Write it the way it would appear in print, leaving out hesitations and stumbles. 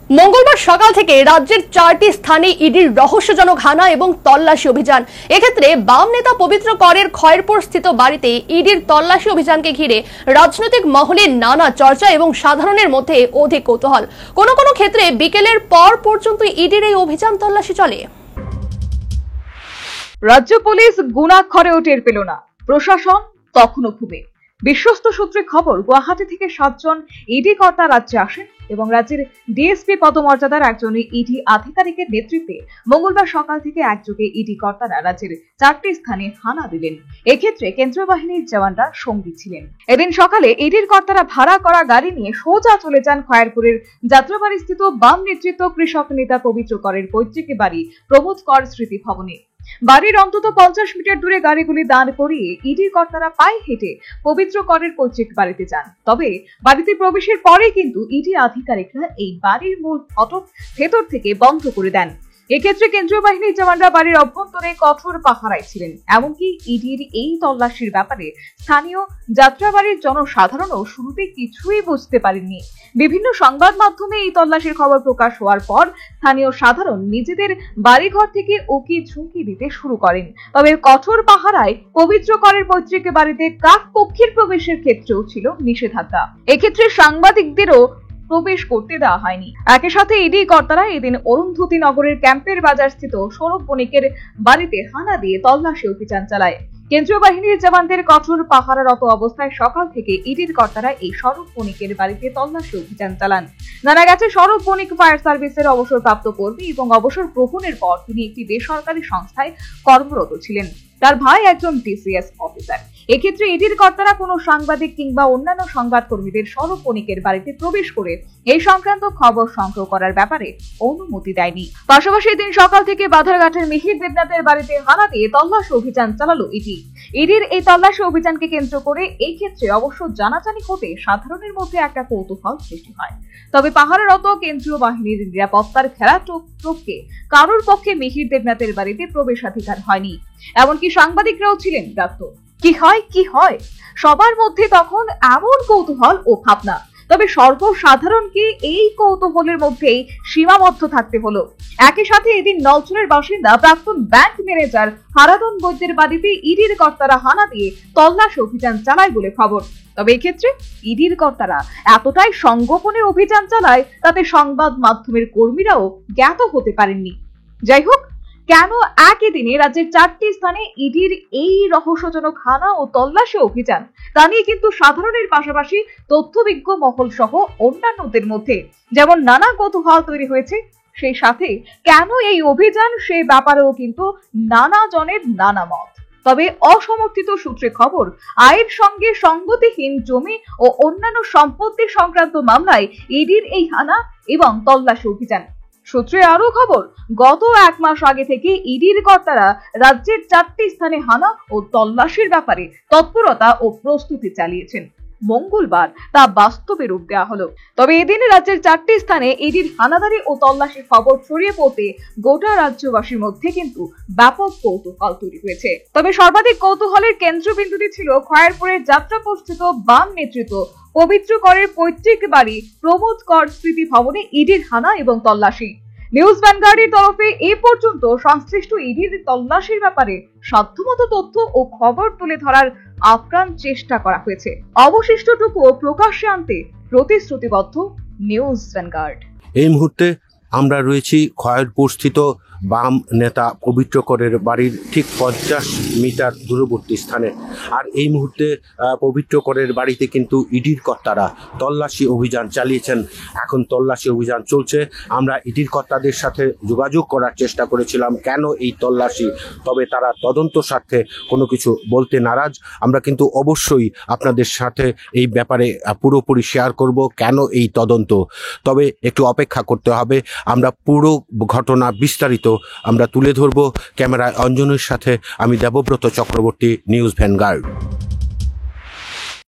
মঙ্গলবার সকাল থেকে রাজ্যের 4টি স্থানে ইডির রহস্যজনক হানা এবং তল্লাশি অভিযান। এক্ষেত্রে বাম নেতা পবিত্র করের খয়েরপুর স্থিত বাড়িতে ইডির তল্লাশি অভিযানকে ঘিরে রাজনৈতিক মহলে নানা চর্চা এবং সাধারণের মধ্যে অধিক কৌতূহল। কোনো কোনো ক্ষেত্রে বিকেলের পর পর্যন্ত ইডির এই অভিযান তল্লাশি চলে। রাজ্য পুলিশ গুণাক্ষরেও টের পেল না, প্রশাসন তখনও ঘুমে। বিশ্বস্ত সূত্রে খবর, গুয়াহাটি থেকে 7 জন ইডি কর্তা রাজ্যে আসেন এবং রাজ্যের ডিএসপি পদমর্যাদার একজন ইডি আধিকারিকের নেতৃত্বে মঙ্গলবার সকাল থেকে একযোগে ইডি কর্তারা রাজ্যের 4টি স্থানে হানা দিলেন। এক্ষেত্রে কেন্দ্রীয় বাহিনীর জওয়ানরা সঙ্গী ছিলেন। এদিন সকালে ইডির কর্তারা ভাড়া করা গাড়ি নিয়ে সোজা চলে যান খয়েরপুরের যাত্রাবাড়ি স্থিত বাম নেতৃত্ব কৃষক নেতা পবিত্র করের পৈতৃক বাড়ি প্রমোদ কর স্মৃতি ভবনে। বাড়ির অন্তত 50 মিটার দূরে গাড়িগুলি দাঁড় করিয়ে ইডির কর্তারা পায়ে হেঁটে পবিত্র করের পৈতৃক বাড়িতে যান। তবে বাড়িতে প্রবেশের পরে কিন্তু ইডি আধিকারিকরা এই বাড়ির মূল ফটক ভেতর থেকে বন্ধ করে দেন। এক্ষেত্রে কেন্দ্রীয় বাহিনীর জওয়ানরা বাড়ির অভ্যন্তরে কঠোর পাহারায় ছিলেন। এমনকি ইডির এই তল্লাশির ব্যাপারে স্থানীয় যাত্রাবাড়ির জনসাধারণও শুরুতে কিছুই বুঝতে পারেননি। বিভিন্ন সংবাদ মাধ্যমে এই তল্লাশির খবর প্রকাশ হওয়ার পর স্থানীয় সাধারণ নিজেদের বাড়িঘর থেকে উকি ঝুঁকি দিতে শুরু করেন। তবে কঠোর পাহারায় পবিত্র করের পৈতৃক বাড়িতে কাক পক্ষীর প্রবেশের ক্ষেত্রেও ছিল নিষেধাজ্ঞা। এক্ষেত্রে সাংবাদিকদেরও প্রবেশ করতে দেওয়া হয়নি। একই সাথে ইডি কর্তারা এদিন অরুন্ধতী নগরের ক্যাম্পের বাজার স্থিত সৌরভ বণিকের বাড়িতে হানা দিয়ে তল্লাশি অভিযান চালায়। কেন্দ্রীয় বাহিনীর জওয়ানদের কঠোর পাহারারত অবস্থায় সকাল থেকে ইডির কর্তারা এই সৌরভ বণিকের বাড়িতে তল্লাশি অভিযান চালান। জানা গেছে, সৌরভ বণিক ফায়ার সার্ভিসের অবসরপ্রাপ্ত কর্মী এবং অবসর গ্রহণের পর তিনি একটি বেসরকারি সংস্থায় কর্মরত ছিলেন। তার ভাই একজন টিসিএস অফিসার। এক্ষেত্রে ইডির কর্তারা কোনো সাংবাদিক কিংবা অন্যান্য সংবাদকর্মীদের সৌরভ বণিকের বাড়িতে প্রবেশ করে এই সংক্রান্ত খবর সংগ্রহ করার ব্যাপারে অনুমতি দেয়নি। পাশাপাশি এদিন সকাল থেকে বাধারঘাটের মিহির দেবনাথের বাড়িতে হানা দিয়ে তল্লাশি অভিযান চালালো ইডি। ইডির এই তল্লাশি অভিযানকে কেন্দ্র করে এই ক্ষেত্রে অবশ্য জানাজানি হতে সাধারণের মধ্যে একটা কৌতূহল সৃষ্টি হয়। তবে পাহারারত কেন্দ্রীয় বাহিনীর নিরাপত্তার খেলা টোপকে কারোর পক্ষে মিহির দেবনাথের বাড়িতে প্রবেশাধিকার হয়নি। এমনকি সাংবাদিকরাও ছিলেন ব্যস্ত। কি হয় সবার মধ্যে তখন এমন কৌতূহল ও ভাবনা। তবে সর্বসাধারণকে এই কৌতূহলের মধ্যেই সীমাবদ্ধ থাকতে হলো। একই সাথে এদিন নলছড়ের বাসিন্দা প্রাক্তন ব্যাংক ম্যানেজার হারাধন বৈদ্যের বাড়িতে ইডির কর্তারা হানা দিয়ে তল্লাশি অভিযান চালায় বলে খবর। তবে এক্ষেত্রে ইডির কর্তারা এতটাই সংগোপনে অভিযান চালায় তাতে সংবাদ মাধ্যমের কর্মীরাও জ্ঞাত হতে পারেননি। যাই হোক, কেন একই দিনে রাজ্যের 4টি স্থানে ইডির এই রহস্যজনক হানা ও তল্লাশি অভিযান, তা নিয়ে কিন্তু সাধারণের পাশাপাশি তথ্যবিজ্ঞ মহল সহ অন্যান্যদের মধ্যে যেমন নানা কৌতূহল তৈরি হয়েছে, সেই সাথে কেন এই অভিযান সে ব্যাপারেও কিন্তু নানা জনের নানা মত। তবে অসমর্থিত সূত্রে খবর, আয়ের সঙ্গে সঙ্গতিহীন জমি ও অন্যান্য সম্পত্তি সংক্রান্ত মামলায় ইডির এই হানা এবং তল্লাশি অভিযান। সূত্রে আরো খবর, গত 1 মাস আগে থেকে ইডির কর্তারা রাজ্যের 4টি স্থানে হানা ও তল্লাশির ব্যাপারে তৎপরতা ও প্রস্তুতি চালিয়েছেন। মঙ্গলবার তা বাস্তবে রূপ দেওয়া হলো। তবে এদিন রাজ্যের 4টি স্থানে ইডির হানাদারি ও তল্লাশির খবর ছড়িয়ে পড়তে গোটা রাজ্যবাসীর মধ্যে কিন্তু ব্যাপক কৌতূহল তৈরি হয়েছে। তবে সর্বাধিক কৌতূহলের কেন্দ্রবিন্দুতে ছিল খয়েরপুরের যাত্রাপরিস্থিত বাম নেতৃত্ব পবিত্র করের পৈতৃক বাড়ি প্রমোদ কর স্মৃতি ভবনে ইডির হানা এবং তল্লাশি। নিউজ ভ্যানগার্ডের তরফে এ পর্যন্ত সংশ্লিষ্ট ইডির তল্লাশির ব্যাপারে সাধ্যমতো তথ্য ও খবর তুলে ধরার আপ্রাণ চেষ্টা করা হয়েছে। অবশিষ্টটুকু প্রকাশ্যে আনতে প্রতিশ্রুতিবদ্ধ নিউজ ভ্যানগার্ড। এই মুহূর্তে আমরা রয়েছি খয়েরপুর স্থিত বাম নেতা পবিত্র করের বাড়ির ঠিক 50 মিটার দূরবর্তী স্থানে। আর এই মুহূর্তে পবিত্র করের বাড়িতে কিন্তু ইডির কর্তারা তল্লাশি অভিযান চালিয়েছেন। এখন তল্লাশি অভিযান চলছে। আমরা ইডির কর্তাদের সাথে যোগাযোগ করার চেষ্টা করেছিলাম কেন এই তল্লাশি, তবে তারা তদন্ত স্বার্থে কোনো কিছু বলতে নারাজ। আমরা কিন্তু অবশ্যই আপনাদের সাথে এই ব্যাপারে পুরোপুরি শেয়ার করব কেন এই তদন্ত। তবে একটু অপেক্ষা করতে হবে। আমরা পুরো ঘটনা বিস্তারিত আমরা তুলে ধরব। ক্যামেরায় অঞ্জনের সাথে আমি দেবব্রত চক্রবর্তী, নিউজ ভ্যানগার্ড।